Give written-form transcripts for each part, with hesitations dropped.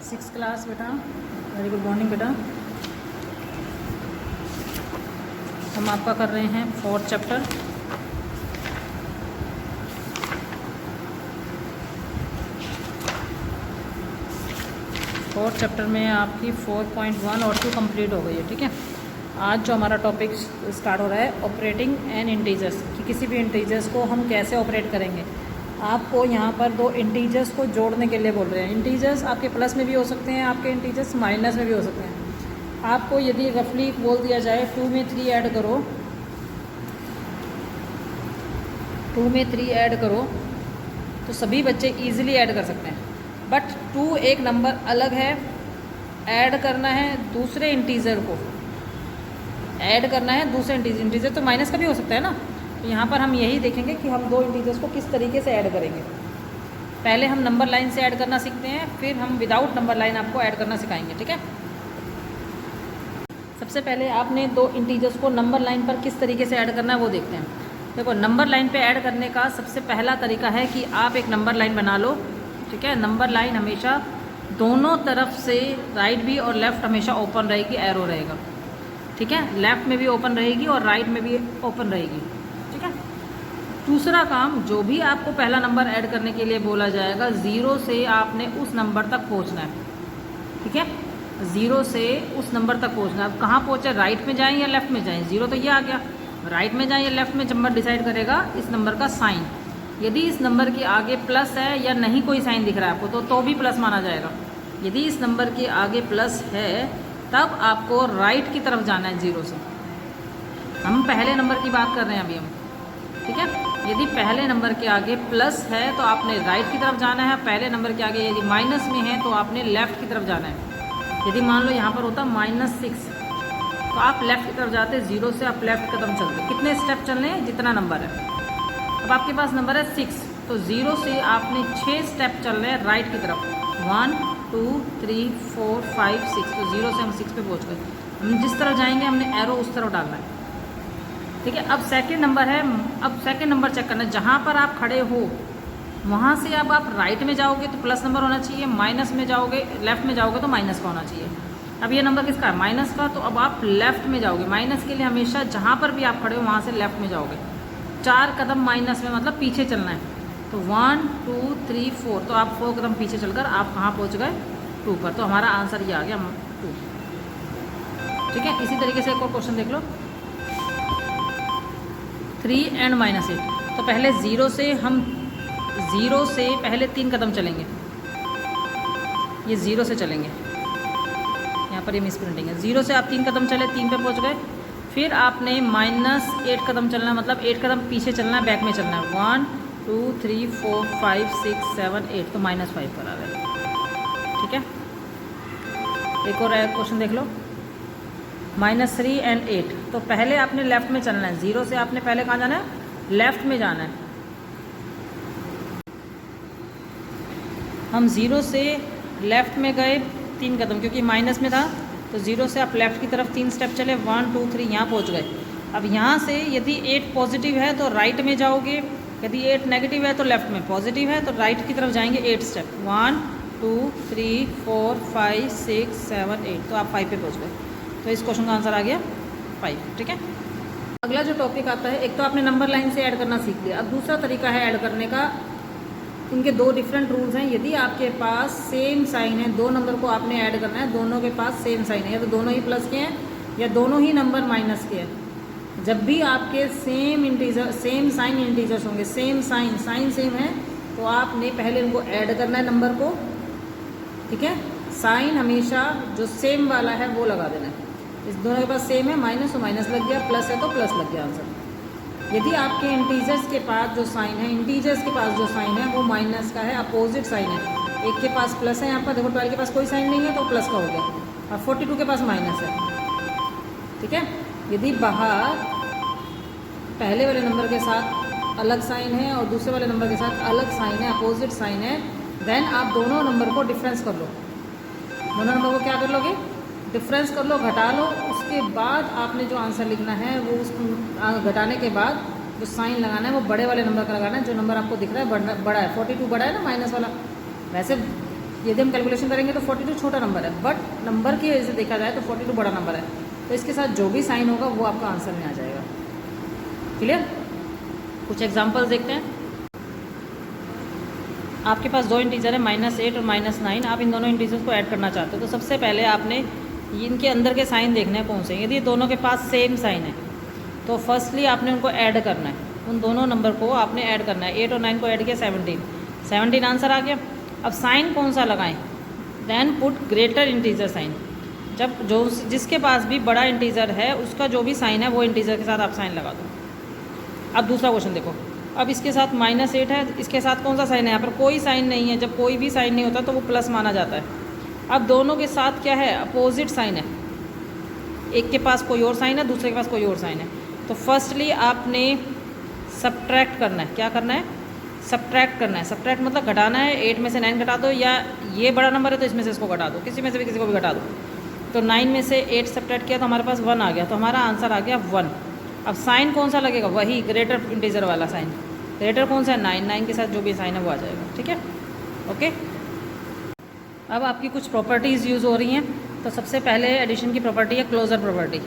Six class बेटा, very good morning बेटा। हम आपका कर रहे हैं फोर्थ चैप्टर। फोर्थ चैप्टर में आपकी 4.1 और 2 कंप्लीट हो गई है। ठीक है, आज जो हमारा टॉपिक स्टार्ट हो रहा है ऑपरेटिंग एन इंटीजर्स, कि किसी भी इंटीजर्स को हम कैसे ऑपरेट करेंगे। आपको यहाँ पर दो इंटीजर्स को जोड़ने के लिए बोल रहे हैं। इंटीजर्स आपके प्लस में भी हो सकते हैं, आपके इंटीजर्स माइनस में भी हो सकते हैं। आपको यदि रफली बोल दिया जाए 2 में 3 ऐड करो, 2 में 3 ऐड करो, तो सभी बच्चे इजीली ऐड कर सकते हैं। बट 2 एक नंबर अलग है, ऐड करना है दूसरे इंटीजर को, ऐड करना है दूसरे इंटीजर तो माइनस का भी हो सकता है ना। तो यहाँ पर हम यही देखेंगे कि हम दो इंटीजर्स को किस तरीके से ऐड करेंगे। पहले हम नंबर लाइन से ऐड करना सीखते हैं, फिर हम विदाउट नंबर लाइन आपको ऐड करना सिखाएंगे। ठीक है, सबसे पहले आपने दो इंटीजर्स को नंबर लाइन पर किस तरीके से ऐड करना है वो देखते हैं। देखो, नंबर लाइन पे ऐड करने का सबसे पहला तरीका है कि आप एक नंबर लाइन बना लो। ठीक है, नंबर लाइन हमेशा दोनों तरफ से राइट भी और लेफ़्ट हमेशा ओपन रहेगी, एरो रहेगा। ठीक है, लेफ़्ट में भी ओपन रहेगी और राइट में भी ओपन रहेगी। ठीक है, दूसरा काम, जो भी आपको पहला नंबर ऐड करने के लिए बोला जाएगा, 0 से आपने उस नंबर तक पहुंचना है। ठीक है, 0 से उस नंबर तक पहुंचना है। कहाँ पहुँचे, राइट में जाएं या लेफ़्ट में जाएं। 0 तो ये आ गया, राइट में जाएं या लेफ़्ट में, नंबर डिसाइड करेगा इस नंबर का साइन। यदि इस नंबर के आगे प्लस है या नहीं कोई साइन दिख रहा है आपको, तो भी प्लस माना जाएगा। यदि इस नंबर के आगे प्लस है तब आपको राइट की तरफ जाना है 0 से। हम पहले नंबर की बात कर रहे हैं अभी हम। ठीक है, यदि पहले नंबर के आगे प्लस है तो आपने राइट की तरफ जाना है। पहले नंबर के आगे यदि माइनस में है तो आपने लेफ़्ट की तरफ जाना है। यदि मान लो यहाँ पर होता -6 तो आप लेफ़्ट की तरफ जाते, 0 से आप लेफ़्ट कदम चलते। कितने स्टेप चलने हैं, जितना नंबर है। अब आपके पास नंबर है 6, तो 0 से आपने 6 स्टेप चल रहे हैं राइट की तरफ। 1 2 3 4 5 6, तो 0 से हम 6 पे पहुँच गए। हम जिस तरफ जाएंगे हमने एरो उस तरफ डालना है। ठीक है, अब सेकंड नंबर है। अब सेकंड नंबर चेक करना है, जहाँ पर आप खड़े हो वहाँ से अब आप राइट में जाओगे तो प्लस नंबर होना चाहिए, माइनस में जाओगे, लेफ़्ट में जाओगे तो माइनस का होना चाहिए। अब ये नंबर किसका है, माइनस का, तो अब आप लेफ़्ट में जाओगे। माइनस के लिए हमेशा जहाँ पर भी आप खड़े हो वहाँ से लेफ़्ट में जाओगे। 4 कदम माइनस में, मतलब पीछे चलना है। तो 1 2 3 4, तो आप 4 कदम पीछे चलकर आप कहाँ पहुँच गए, 2 पर। तो हमारा आंसर ये आ गया 2। ठीक है, इसी तरीके से एक और क्वेश्चन देख लो, 3 and -8। तो पहले 0 से हम 0 से पहले 3 कदम चलेंगे। ये 0 से चलेंगे, यहाँ पर ये मिस प्रिंटिंग है। 0 से आप 3 कदम चले, 3 पे पहुँच गए। फिर आपने -8 कदम चलना है, मतलब 8 कदम पीछे चलना है, बैक में चलना है। 1 2 3 4 5 6 7 8, तो -5 पर आ गए। ठीक है, एक और क्वेश्चन देख लो, -3 and 8। तो पहले आपने लेफ़्ट में चलना है। 0 से आपने पहले कहाँ जाना है, लेफ़्ट में जाना है। हम 0 से लेफ़्ट में गए 3 कदम, क्योंकि माइनस में था, तो 0 से आप लेफ़्ट की तरफ 3 स्टेप चले, 1 2 3, यहाँ पहुँच गए। अब यहाँ से यदि 8 पॉजिटिव है तो राइट में जाओगे, यदि 8 नेगेटिव है तो लेफ़्ट में, पॉजिटिव है तो राइट की तरफ जाएंगे 8 स्टेप। 1 2 3 4 5 6 7 8, तो आप 5 पे पहुँच गए। तो इस क्वेश्चन का आंसर आ गया 5। ठीक है, अगला जो टॉपिक आता है, एक तो आपने नंबर लाइन से ऐड करना सीख लिया। अब दूसरा तरीका है ऐड करने का। इनके दो डिफरेंट रूल्स हैं। यदि आपके पास सेम साइन है, दो नंबर को आपने ऐड करना है, दोनों के पास सेम साइन है, या तो दोनों ही प्लस के हैं या दोनों ही नंबर माइनस के हैं। जब भी आपके same integer, same sign integers होंगे, सेम साइन सेम है, तो आपने पहले इनको ऐड करना है नंबर को। ठीक है, साइन हमेशा जो सेम वाला है वो लगा देना है। इस दोनों के पास सेम है, माइनस तो माइनस लग गया, प्लस है तो प्लस लग गया आंसर। यदि आपके इंटीजर्स के पास जो साइन है, इंटीजर्स के पास जो साइन है वो माइनस का है, अपोजिट साइन है। एक के पास प्लस है, यहाँ पर देखो 12 के पास कोई साइन नहीं है तो प्लस का हो गया, और 42 के पास माइनस है। ठीक है, यदि बाहर पहले वाले नंबर के साथ अलग साइन है और दूसरे वाले नंबर के साथ अलग साइन है, अपोजिट साइन है, देन आप दोनों नंबर को डिफरेंस कर लो। दोनों नंबर को क्या कर लोगे, डिफरेंस कर लो, घटा लो। उसके बाद आपने जो आंसर लिखना है वो उसको घटाने के बाद जो साइन लगाना है वो बड़े वाले नंबर का लगाना है। जो नंबर आपको दिख रहा है बड़ा है, 42 बड़ा है ना माइनस वाला। वैसे यदि हम कैलकुलेशन करेंगे तो 42 छोटा नंबर है, बट नंबर की वजह से देखा जाए तो 42 बड़ा नंबर है, तो इसके साथ जो भी साइन होगा वो आपका आंसर में आ जाएगा। क्लियर? कुछ एग्जांपल्स देखते हैं। आपके पास दो इंटीजर है -8 और -9, आप इन दोनों इंटीजर्स को ऐड करना चाहते हो, तो सबसे पहले आपने इनके अंदर के साइन देखने हैं कौन से। यदि दोनों के पास सेम साइन है तो फर्स्टली आपने उनको ऐड करना है, उन दोनों नंबर को आपने ऐड करना है। 8 और 9 को ऐड किया 17 आंसर आ गया। अब साइन कौन सा लगाएं? Then put greater integer sign. जब जो जिसके पास भी बड़ा इंटीजर है उसका जो भी साइन है वो इंटीजर के साथ आप साइन लगा दो। अब दूसरा क्वेश्चन देखो, अब इसके साथ -8 है, इसके साथ कौन सा साइन है? यहाँ पर कोई साइन नहीं है। जब कोई भी साइन नहीं होता तो वो प्लस माना जाता है। अब दोनों के साथ क्या है? अपोजिट साइन है। एक के पास कोई और साइन है, दूसरे के पास कोई और साइन है। तो फर्स्टली आपने सब्ट्रैक्ट करना है। क्या करना है? सब्ट्रैक्ट करना है। सब्ट्रैक्ट मतलब घटाना है। 8 में से 9 घटा दो, या ये बड़ा नंबर है तो इसमें से इसको घटा दो, किसी में से भी किसी को भी घटा दो। तो 9 में से 8 सब्ट्रैक्ट किया तो हमारे पास 1 आ गया, तो हमारा आंसर आ गया 1। अब साइन कौन सा लगेगा? वही ग्रेटर इंटीजर वाला साइन। ग्रेटर कौन सा है? 9 के साथ जो भी साइन है वो आ जाएगा। ठीक है, ओके। अब आपकी कुछ प्रॉपर्टीज़ यूज़ हो रही हैं। तो सबसे पहले एडिशन की प्रॉपर्टी है क्लोजर प्रॉपर्टी।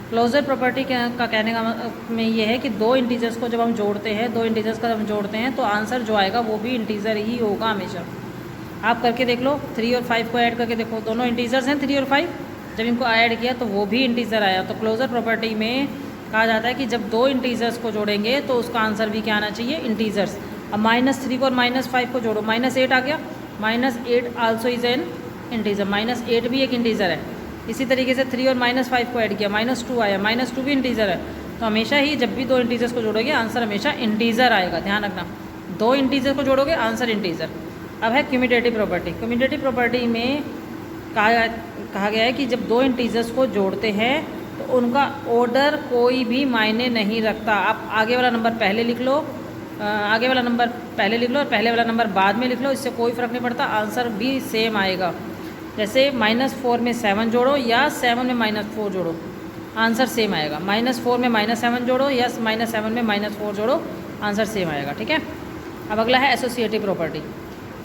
क्लोजर प्रॉपर्टी का कहने का में ये है कि दो इंटीजर्स को जब हम जोड़ते हैं, दो इंटीजर्स का जब हम जोड़ते हैं तो आंसर जो आएगा वो भी इंटीजर ही होगा हमेशा। आप करके देख लो, 3 और 5 को ऐड करके देखो, दोनों इंटीजर्स हैं 3 और 5। जब इनको ऐड किया तो वो भी इंटीजर आया। तो क्लोजर प्रॉपर्टी में कहा जाता है कि जब दो इंटीजर्स को जोड़ेंगे तो उसका आंसर भी क्या आना चाहिए? इंटीजर्स। अब -3 को और -5 को जोड़ो, -8 आ गया। -8 आल्सो इज एन इंटीजर, -8 भी एक इंटीजर है। इसी तरीके से 3 और -5 को ऐड किया, -2 आया, -2 भी इंटीजर है। तो हमेशा ही जब भी दो इंटीजर्स को जोड़ोगे आंसर हमेशा इंटीजर आएगा, ध्यान रखना। दो इंटीजर को जोड़ोगे आंसर इंटीजर। अब है क्यूमुलेटिव प्रॉपर्टी। क्यूमुलेटिव प्रॉपर्टी में कहा गया है कि जब दो इंटीजर्स को जोड़ते हैं तो उनका ऑर्डर कोई भी मायने नहीं रखता। आप आगे वाला नंबर पहले लिख लो, आगे वाला नंबर पहले लिख लो और पहले वाला नंबर बाद में लिख लो, इससे कोई फ़र्क नहीं पड़ता, आंसर भी सेम आएगा। जैसे -4 में 7 जोड़ो या 7 में -4 जोड़ो, आंसर सेम आएगा। -4 में -7 जोड़ो या -7 में -4 जोड़ो, आंसर सेम आएगा। ठीक है। अब अगला है एसोसिएटिव प्रॉपर्टी।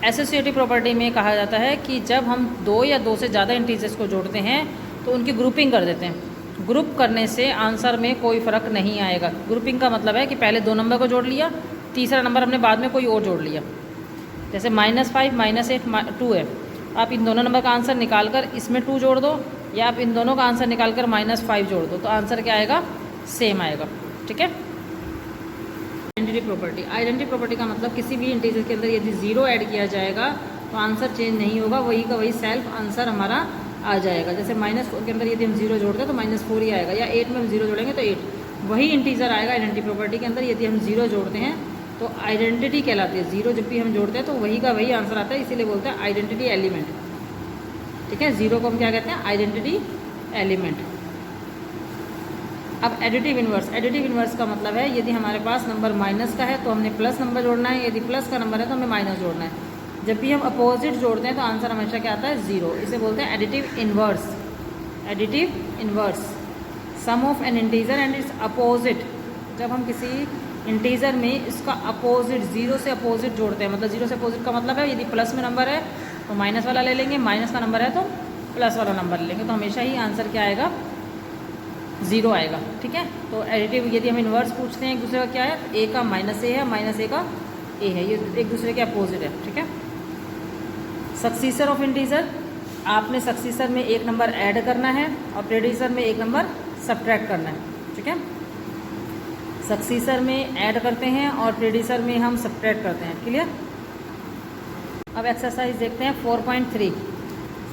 एसोसिएटिव प्रॉपर्टी में कहा जाता है कि जब हम दो या दो से ज़्यादा इंटीजर्स को जोड़ते हैं तो उनकी ग्रुपिंग कर देते हैं। ग्रुप करने से आंसर में कोई फ़र्क नहीं आएगा। ग्रुपिंग का मतलब है कि पहले दो नंबर को जोड़ लिया, तीसरा नंबर हमने बाद में कोई और जोड़ लिया। जैसे -5 -8 2 है, आप इन दोनों नंबर का आंसर निकालकर इसमें 2 जोड़ दो, या आप इन दोनों का आंसर निकालकर -5 जोड़ दो, तो आंसर क्या आएगा? सेम आएगा। ठीक है। Identity property. आइडेंटिटी प्रॉपर्टी का मतलब किसी भी इंटीजर के अंदर यदि 0 ऐड किया जाएगा तो आंसर चेंज नहीं होगा, वही का वही सेल्फ आंसर हमारा आ जाएगा। जैसे -4 के अंदर यदि हम 0 जोड़ते हैं तो -4 ही आएगा, या 8 में हम 0 जोड़ेंगे तो 8, वही इंटीजर आएगा आइडेंटिटी प्रॉपर्टी के अंदर। यदि हम 0 जोड़ते हैं तो आइडेंटिटी कहलाती है। 0 जब भी हम जोड़ते हैं तो वही का वही आंसर आता है, इसीलिए बोलते हैं आइडेंटिटी एलिमेंट। ठीक है। 0 को हम क्या कहते हैं? Identity element. अब एडिटिव इन्वर्स। एडिटिव इन्वर्स का मतलब है यदि हमारे पास नंबर माइनस का है तो हमने प्लस नंबर जोड़ना है, यदि प्लस का नंबर है तो हमें माइनस जोड़ना है। जब भी हम अपोजिट जोड़ते हैं तो आंसर हमेशा क्या आता है? 0। इसे बोलते हैं additive inverse. Additive inverse, sum of an integer and its opposite. जब हम किसी इंटीजर में इसका अपोजिट 0 से अपोजिट जोड़ते हैं, मतलब 0 से अपोजिट का मतलब है यदि प्लस में नंबर है तो माइनस वाला ले लेंगे, माइनस का नंबर है तो प्लस वाला नंबर ले लेंगे, तो हमेशा ही आंसर क्या आएगा? 0 आएगा। ठीक है। तो एडिटिव यदि हम इन्वर्स पूछते हैं एक दूसरे का क्या है, ए का -a है, -a का ए है, ये एक दूसरे के अपोजिट है। ठीक है। सक्सीसर ऑफ इंटीजर, आपने सक्सीसर में एक नंबर ऐड करना है और प्रेडिसर में एक नंबर सब्ट्रैक्ट करना है। ठीक है। सक्सीसर में ऐड करते हैं और प्रेडिसर में हम सब्ट्रैक्ट करते हैं। क्लियर। अब एक्सरसाइज देखते हैं 4.3।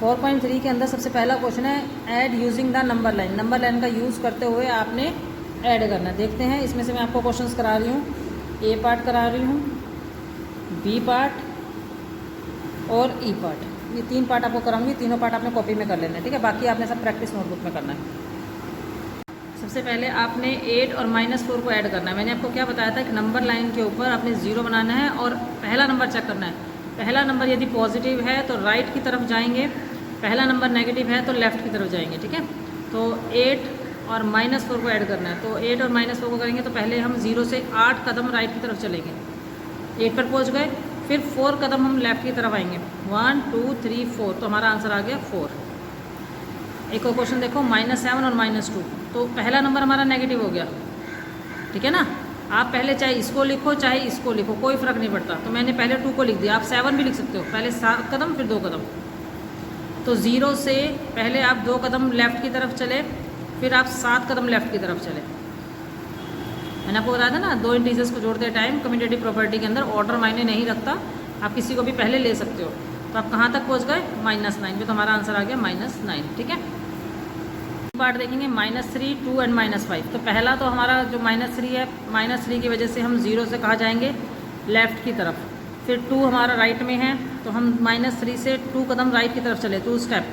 4.3 के अंदर सबसे पहला क्वेश्चन है add using the number line. Number line का यूज़ करते हुए आपने ऐड करना। देखते हैं, इसमें से मैं आपको क्वेश्चंस करा रही हूँ, ए पार्ट करा रही हूँ, बी पार्ट और ई पार्ट। ये 3 पार्ट आपको कराऊंगी, तीनों पार्ट आपने कॉपी में कर लेना है। ठीक है। बाकी आपने सब प्रैक्टिस नोटबुक में करना है। सबसे पहले आपने 8 और -4 को ऐड करना है। मैंने आपको क्या बताया था कि नंबर लाइन के ऊपर आपने 0 बनाना है और पहला नंबर चेक करना है। पहला नंबर यदि पॉजिटिव है तो राइट की तरफ जाएंगे, पहला नंबर नेगेटिव है तो लेफ़्ट की तरफ जाएंगे। ठीक है। तो 8 और -4 को ऐड करना है। तो 8 और -4 को करेंगे तो पहले हम 0 से 8 कदम राइट की तरफ चलेंगे, 8 पर पहुंच गए, फिर 4 कदम हम लेफ़्ट की तरफ आएंगे, 1 2 3 4, तो हमारा आंसर आ गया 4। एक और क्वेश्चन देखो, -7 और -2, तो पहला नंबर हमारा नेगेटिव हो गया, ठीक है ना। आप पहले चाहे इसको लिखो चाहे इसको लिखो, कोई फ़र्क नहीं पड़ता। तो मैंने पहले 2 को लिख दिया, आप 7 भी लिख सकते हो, पहले 7 कदम फिर 2 कदम। तो 0 से पहले आप 2 कदम लेफ़्ट की तरफ चले, फिर आप 7 कदम लेफ़्ट की तरफ चले। मैंने आपको बताया था ना, 2 इंटीजर्स को जोड़ते टाइम कम्यूटेटिव प्रॉपर्टी के अंदर ऑर्डर मायने नहीं रखता, आप किसी को भी पहले ले सकते हो। तो आप कहाँ तक पहुँच गए, -9 पे, तो हमारा आंसर आ गया -9, ठीक है। पार्ट देखेंगे -3, 2 एंड -5। तो पहला तो हमारा जो -3 है, -3 की वजह से हम 0 से कहाँ जाएंगे, लेफ़्ट की तरफ। फिर 2 हमारा राइट में है, तो हम -3 से 2 कदम राइट की तरफ चले, 2 स्टेप,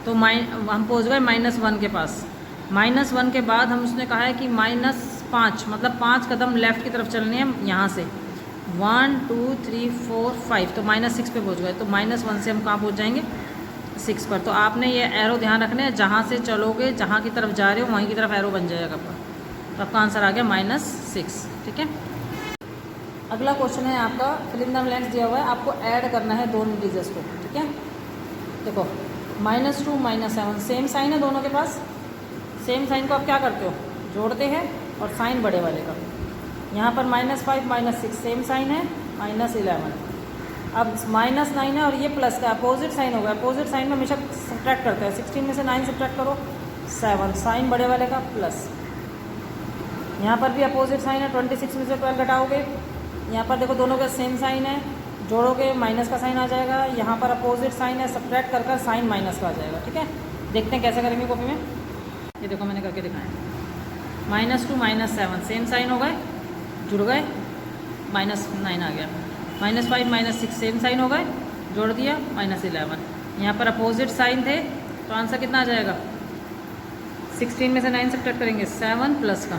तो हम पहुँच गए -1 के पास। -1 के बाद हम उसने कहा है कि -5, मतलब 5 कदम लेफ़्ट की तरफ चलने हैं यहाँ से, 1 2 3 4 5, तो -6 पे पहुँच गए। तो -1 से हम कहाँ पहुँच जाएंगे, 6 पर। तो आपने ये एरो ध्यान रखना है, जहाँ से चलोगे, जहाँ की तरफ जा रहे हो वहीं की तरफ एरो बन जाएगा आपका। तो आपका आंसर आ गया -6, ठीक है। अगला क्वेश्चन है आपका, फिल इन द ब्लैंक्स दिया हुआ है, आपको ऐड करना है 2 इंटीजर्स को, ठीक है। देखो -2 -7 सेम साइन है दोनों के पास। सेम साइन को आप क्या करते हो, जोड़ते हैं और साइन बड़े वाले का। यहाँ पर -5 -6 सेम साइन है, -11। अब -9 है और ये प्लस का अपोजिट साइन होगा। अपोजिट साइन में हमेशा सब्ट्रैक्ट करते हैं, 16 में से 9 सब्ट्रैक्ट करो, 7, साइन बड़े वाले का प्लस। यहाँ पर भी अपोजिट साइन है, 26 में से 12 घटाओगे, यहाँ पर देखो दोनों का सेम साइन है, जोड़ोगे माइनस का साइन आ जाएगा। यहाँ पर अपोजिट साइन है, सब्ट्रैक्ट कर कर साइन माइनस का आ जाएगा, ठीक है। देखते हैं कैसे करेंगे कॉपी में। ये देखो मैंने करके दिखाया, -2 -7 सेम साइन हो गए, जुड़ गए, -9 आ गया। -5 -6 सेम साइन हो गए, जोड़ दिया, -11। यहाँ पर अपोजिट साइन थे, तो आंसर कितना आ जाएगा, 16 में से 9 सब्ट्रैक्ट करेंगे, 7 प्लस का,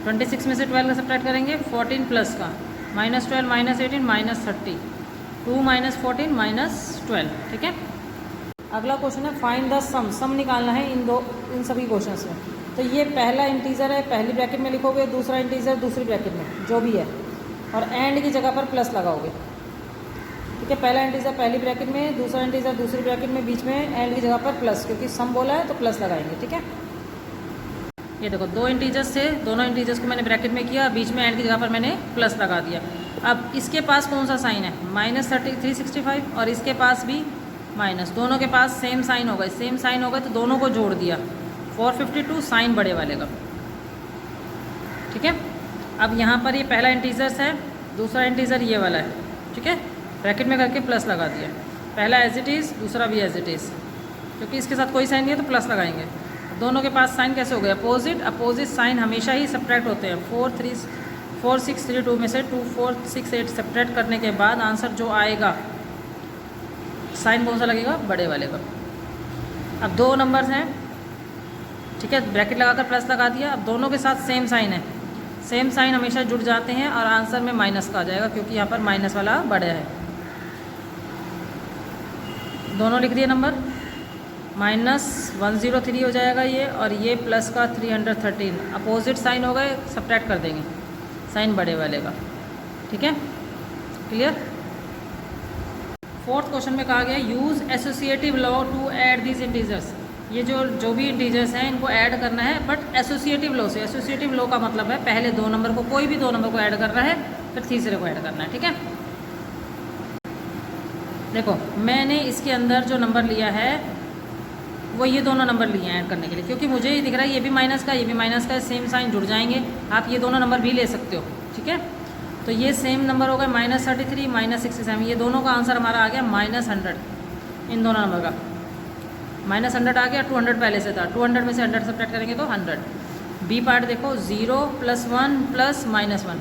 26 में से 12 का सब्ट्रैक्ट करेंगे, 14 प्लस का, -12 -18 -30, 2 -14 -12, ठीक है। अगला क्वेश्चन है फाइंड द सम निकालना है इन सभी क्वेश्चंस में। तो ये पहला इंटीजर है, पहली ब्रैकेट में लिखोगे, दूसरा इंटीजर दूसरी ब्रैकेट में, जो भी है, और एंड की जगह पर प्लस लगाओगे, ठीक है। पहला इंटीजर पहली ब्रैकेट में, दूसरा इंटीजर दूसरी ब्रैकेट में, बीच में एंड की जगह पर प्लस, क्योंकि सम बोला है तो प्लस लगाएंगे, ठीक है। ये देखो 2 इंटीजर्स थे, दोनों इंटीजर्स को मैंने ब्रैकेट में किया, बीच में एंड की जगह पर मैंने प्लस लगा दिया। अब इसके पास कौन सा साइन है, -365, और इसके पास भी माइनस, दोनों के पास सेम साइन हो गए। सेम साइन हो गए तो दोनों को जोड़ दिया, 452 साइन बड़े वाले का, ठीक है। अब यहाँ पर ये पहला इंटीजर्स है, दूसरा इंटीजर ये वाला है, ठीक है। ब्रैकेट में करके प्लस लगा दिया, पहला एज इट इज़, दूसरा भी एज इट इज़, क्योंकि इसके साथ कोई साइन नहीं है तो प्लस लगाएंगे। दोनों के पास साइन कैसे हो गए, अपोजिट। अपोजिट साइन हमेशा ही सब्ट्रैक्ट होते हैं। 4 6 3 2 में से 2 4 6 8 सब्ट्रैक्ट करने के बाद आंसर जो आएगा, साइन कौन सा लगेगा, बड़े वाले का। अब 2 नंबर्स हैं, ठीक है, ब्रैकेट लगाकर प्लस लगा दिया। अब दोनों के साथ सेम साइन है, सेम साइन हमेशा जुड़ जाते हैं और आंसर में माइनस का आ जाएगा, क्योंकि यहाँ पर माइनस वाला बड़ा है। दोनों लिख दिए नंबर, -103 हो जाएगा ये, और ये प्लस का 313। अपोजिट साइन हो गए, सब्ट्रैक्ट कर देंगे, साइन बड़े वाले का, ठीक है, क्लियर। 4th क्वेश्चन में कहा गया use associative law to add these integers. ये जो भी इंटीजर्स हैं इनको ऐड करना है, बट एसोसिएटिव लॉ से। एसोसिएटिव लॉ का मतलब है पहले 2 नंबर को, कोई भी 2 नंबर को ऐड करना है, फिर तीसरे को ऐड करना है, ठीक है। देखो मैंने इसके अंदर जो नंबर लिया है वो ये दोनों नंबर लिए हैं ऐड करने के लिए, क्योंकि मुझे ये दिख रहा है ये भी माइनस का, ये भी माइनस का, सेम साइन जुड़ जाएंगे। आप ये दोनों नंबर भी ले सकते हो, ठीक है। तो ये सेम नंबर हो गए, -33 -67, ये दोनों का आंसर हमारा आ गया -100। इन दोनों नंबर का -100 आ गया, 200 पहले से था, 200 में से 100 सब्ट्रैक्ट करेंगे तो 100। बी पार्ट देखो, 0 + 1 + -1,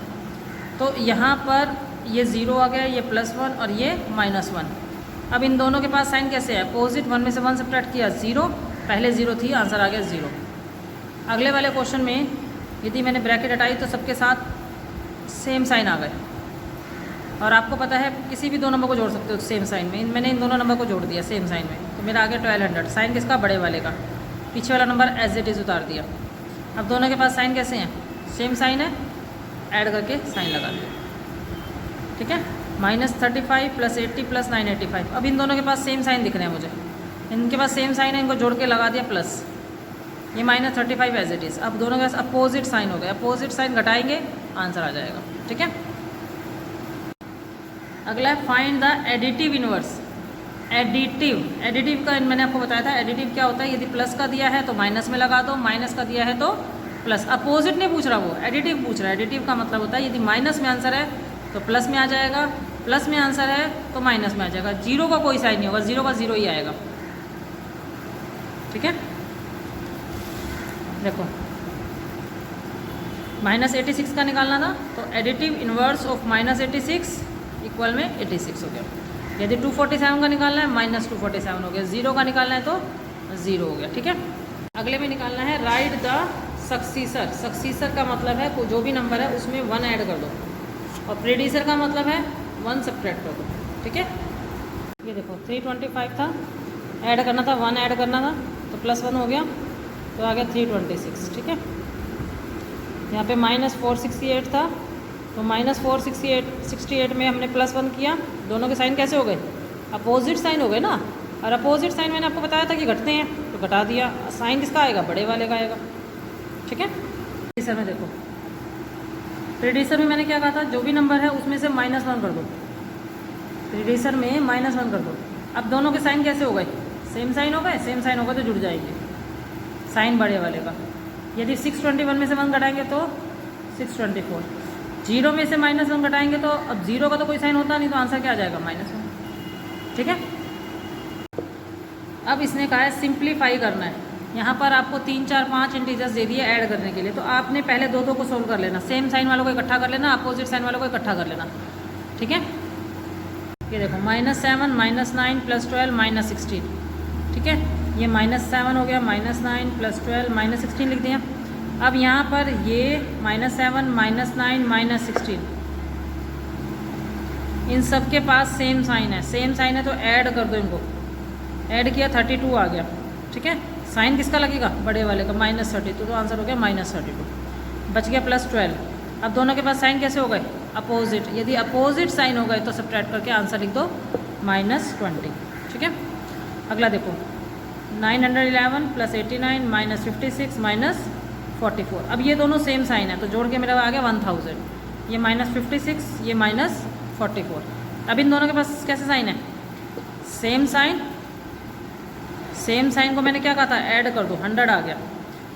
तो यहाँ पर ये 0 आ गया, ये +1 और ये -1। अब इन दोनों के पास साइन कैसे है, अपोजिट, 1 में से 1 सब्ट्रैक्ट किया, 0, पहले 0 थी, आंसर आ गया 0। अगले वाले क्वेश्चन में यदि मैंने ब्रैकेट हटाई तो सबके साथ सेम साइन आ गए, और आपको पता है किसी भी 2 नंबर को जोड़ सकते हो सेम साइन में। मैंने इन दोनों नंबर को जोड़ दिया सेम साइन में, तो मेरा आ गया 1200। साइन किसका, बड़े वाले का, पीछे वाला नंबर एज इट इज़ उतार दिया। अब दोनों के पास साइन कैसे हैं, सेम साइन है, ऐड करके साइन लगा दिया, ठीक है। -35 + 80 + 985। अब इन दोनों के पास सेम साइन दिख रहे हैं मुझे, इनके पास सेम साइन है, इनको जोड़ के लगा दिया प्लस, ये -35 एज इट इज़। अब दोनों के पास अपोजिट साइन हो गए, अपोजिट साइन घटाएंगे आंसर आ जाएगा। ठीक है, अगला है find the additive inverse. Additive का मैंने आपको बताया था, एडिटिव क्या होता है, यदि प्लस का दिया है तो माइनस में लगा दो, माइनस का दिया है तो प्लस। अपोजिट नहीं पूछ रहा, वो एडिटिव पूछ रहा है। एडिटिव का मतलब होता है यदि माइनस में आंसर है तो प्लस में आ जाएगा, प्लस में आंसर है तो माइनस में आ जाएगा, जीरो का कोई साइन नहीं होगा, जीरो का जीरो ही आएगा। ठीक है, देखो -86 का निकालना था, तो एडिटिव इनवर्स ऑफ -86 इक्वल में 86 हो गया। यदि 247 का निकालना है -247 हो गया, 0 का निकालना है तो 0 हो गया। ठीक है, अगले में निकालना है राइट द सक्सीसर। सक्सीसर का मतलब है जो भी नंबर है उसमें 1 ऐड कर दो, और प्रेडिसर का मतलब है 1 सब्ट्रैक्ट कर दो। ठीक है, ये देखो 325 था, ऐड करना था 1 ऐड करना था, तो +1 हो गया, तो आ गया 326। ठीक है, यहाँ पे -468 था, तो -468 में हमने +1 किया, दोनों के साइन कैसे हो गए, अपोजिट साइन हो गए ना। और अपोजिट साइन मैंने आपको बताया था कि घटते हैं, तो घटा दिया, साइन किसका आएगा, बड़े वाले का आएगा। ठीक है, प्रेडिसर में देखो, प्रेडिसर में मैंने क्या कहा था, जो भी नंबर है उसमें से -1 कर दो, प्रेडिसर में -1 कर दो। अब दोनों के साइन कैसे हो गए, सेम साइन हो गए, सेम साइन होगा तो जुड़ जाएंगे, साइन बड़े वाले का। यदि 621 में से 1 घटाएंगे तो 624, 0 में से -1 घटाएंगे तो अब 0 का तो कोई साइन होता नहीं, तो आंसर क्या आ जाएगा, -1। ठीक है, अब इसने कहा है सिंप्लीफाई करना है। यहाँ पर आपको 3, 4, 5 इंटीजर्स दे दिए ऐड करने के लिए, तो आपने पहले दो को सोल्व कर लेना, सेम साइन वालों को इकट्ठा कर लेना, अपोजिट साइन वालों को इकट्ठा कर लेना। ठीक है, ये देखो -7 -9 + 12 -16। ठीक है, ये -7 हो गया, -9 + 12 -16 लिख दिया। अब यहाँ पर ये -7 -9 -16, इन सब के पास सेम साइन है, सेम साइन है तो ऐड कर दो इनको, ऐड किया 32 आ गया। ठीक है, साइन किसका लगेगा, बड़े वाले का, -32, तो आंसर हो गया -32, बच गया +12। अब दोनों के पास साइन कैसे हो गए, अपोजिट, यदि अपोजिट साइन हो गए तो सब्ट्रैक्ट करके आंसर लिख दो -20। ठीक है, अगला देखो 911 + 89 -56 -44। अब ये दोनों सेम साइन है तो जोड़ के मेरा आ गया 1000, ये -56, ये -44। अब इन दोनों के पास कैसे साइन है, सेम साइन, सेम साइन को मैंने क्या कहा था, ऐड कर दो, 100 आ गया।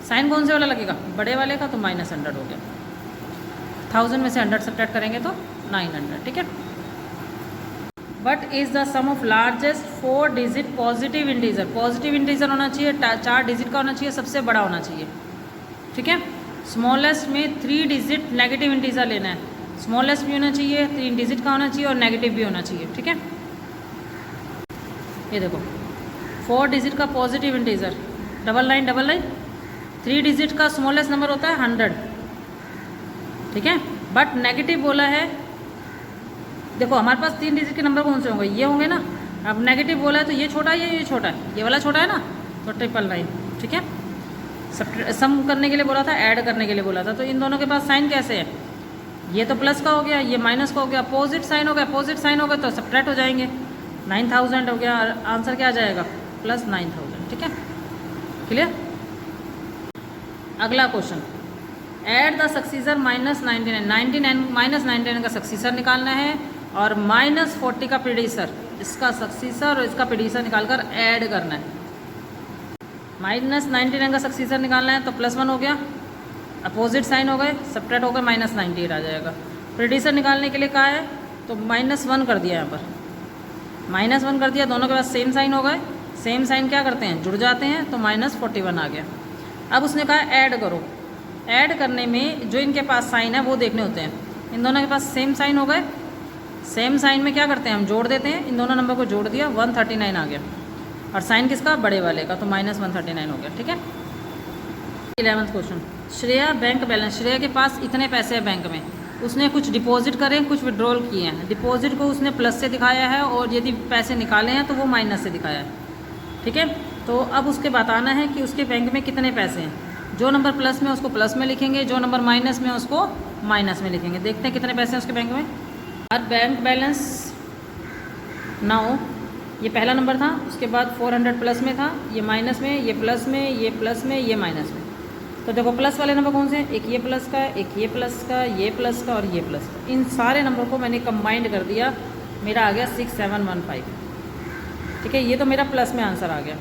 साइन कौन से वाला लगेगा, बड़े वाले का, तो -100 हो गया। 1000 में से 100 सब्ट्रैक्ट करेंगे तो 900। ठीक है, what is the sum of largest 4 digit positive integer. Positive integer होना चाहिए, 4 डिजिट का होना चाहिए, सबसे बड़ा होना चाहिए। ठीक है, स्मॉलेस्ट में 3 डिजिट नेगेटिव इंटीजर लेना है, स्मॉलेस्ट भी होना चाहिए, 3 डिजिट का होना चाहिए, और नेगेटिव भी होना चाहिए। ठीक है, ये देखो 4 डिजिट का पॉजिटिव इंटीजर 9999, 3 डिजिट का स्मॉलेस्ट नंबर होता है 100। ठीक है, बट नेगेटिव बोला है, देखो हमारे पास 3 डिजिट के नंबर कौन से होंगे, ये होंगे ना। अब नेगेटिव बोला है तो ये छोटा है, ये छोटा है, ये वाला छोटा है ना, तो 999। ठीक है, सम करने के लिए बोला था, ऐड करने के लिए बोला था, तो इन दोनों के पास साइन कैसे है, ये तो प्लस का हो गया, ये माइनस का हो गया, अपोजिट साइन हो गया, अपोजिट साइन हो गया तो सब्ट्रैक्ट हो जाएंगे, 9000 हो गया, आंसर क्या आ जाएगा, +9000। ठीक है, क्लियर। अगला क्वेश्चन, ऐड द सक्सीसर -99 -99 का सक्सीसर निकालना है, और -40 का प्रेडिसर, इसका सक्सीसर और इसका प्रेडिसर निकालकर ऐड करना है। -99 का सक्सीसर निकालना है तो +1 हो गया, अपोजिट साइन हो गए, सब्ट्रैक्ट होकर -98 आ जाएगा। प्रेडिसर निकालने के लिए कहा है तो -1 कर दिया, यहाँ पर -1 कर दिया, दोनों के पास सेम साइन हो गए, सेम साइन क्या करते हैं, जुड़ जाते हैं, तो -41 आ गया। अब उसने कहा ऐड करो, ऐड करने में जो इनके पास साइन है वो देखने होते हैं। इन दोनों के पास सेम साइन हो गए, सेम साइन में क्या करते हैं, हम जोड़ देते हैं, इन दोनों नंबर को जोड़ दिया, 139 आ गया, और साइन किसका, बड़े वाले का, तो -139 हो गया। ठीक है, 11th question, Shreya bank balance, Shreya के पास इतने पैसे हैं बैंक में, उसने कुछ डिपॉजिट करें, कुछ विड्रॉल किए हैं। डिपॉजिट को उसने प्लस से दिखाया है, और यदि पैसे निकाले हैं तो वो माइनस से दिखाया है। ठीक है, तो अब उसके बताना है कि उसके बैंक में कितने पैसे हैं। जो नंबर प्लस में उसको प्लस में लिखेंगे, जो नंबर माइनस में उसको माइनस में लिखेंगे। देखते हैं कितने पैसे हैं उसके बैंक में। आर बैंक बैलेंस नाउ, ये पहला नंबर था, उसके बाद 400 प्लस में था, ये माइनस में, ये प्लस में, ये प्लस में, ये माइनस में। तो देखो प्लस वाले नंबर कौन से हैं, एक ये प्लस का, एक ये प्लस का, ये प्लस का और ये प्लस का। इन सारे नंबर को मैंने कंबाइंड कर दिया, मेरा आ गया 6715। ठीक है, ये तो मेरा प्लस में आंसर आ गया।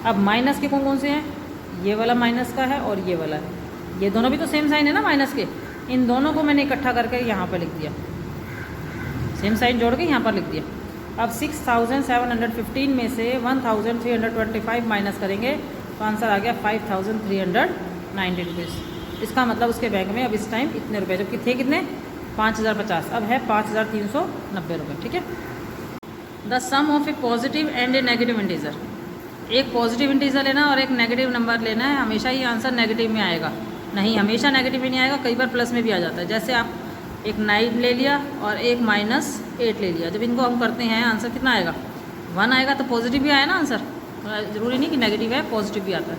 अब माइनस के कौन कौन से हैं, ये वाला माइनस का है और ये वाला है, ये दोनों भी तो सेम साइन है ना माइनस के। इन दोनों को मैंने इकट्ठा करके यहाँ पर लिख दिया, सेम साइन जोड़ के यहाँ पर लिख दिया। अब 6715 में से 1325 माइनस करेंगे तो आंसर आ गया 5390 रुपीज़। इसका मतलब उसके बैंक में अब इस टाइम इतने रुपए, जबकि थे कितने 5050, अब है 5390 रुपये। ठीक है। The sum of a positive and a negative integer, एक पॉजिटिव इंटीजर लेना और एक नेगेटिव नंबर लेना है। हमेशा ही आंसर नेगेटिव में आएगा, नहीं हमेशा नेगेटिव में नहीं आएगा, कई बार प्लस में भी आ जाता है। जैसे आप एक 9 ले लिया और एक -8 ले लिया, जब इनको हम करते हैं आंसर कितना आएगा 1 आएगा, तो पॉजिटिव भी आया ना आंसर। ज़रूरी नहीं कि नेगेटिव है, पॉजिटिव भी आता है।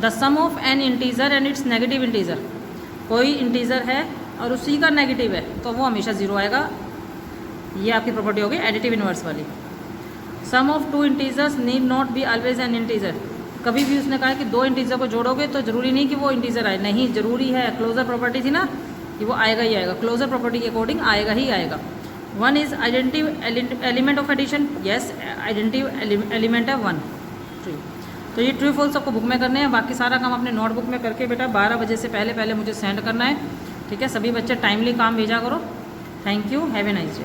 The sum of an integer and its negative integer, कोई इंटीजर है और उसी का नेगेटिव है तो वो हमेशा 0 आएगा। ये आपकी प्रॉपर्टी होगी एडिटिव इनवर्स वाली। Sum of 2 integers need not be always an integer, कभी भी उसने कहा कि 2 इंटीजर को जोड़ोगे तो ज़रूरी नहीं कि वो इंटीजर आए, नहीं ज़रूरी है। क्लोजर प्रॉपर्टी थी ना कि वो आएगा ही आएगा, क्लोजर प्रॉपर्टी के अकॉर्डिंग आएगा ही आएगा। 1 is identity element of addition, yes identity element है 1, ट्रू। तो ये ट्रू फॉल्स आपको बुक में करने हैं, बाकी सारा काम अपने नोटबुक में करके बेटा 12 बजे से पहले मुझे सेंड करना है। ठीक है, सभी बच्चे टाइमली काम भेजा करो। Thank you, have a nice day.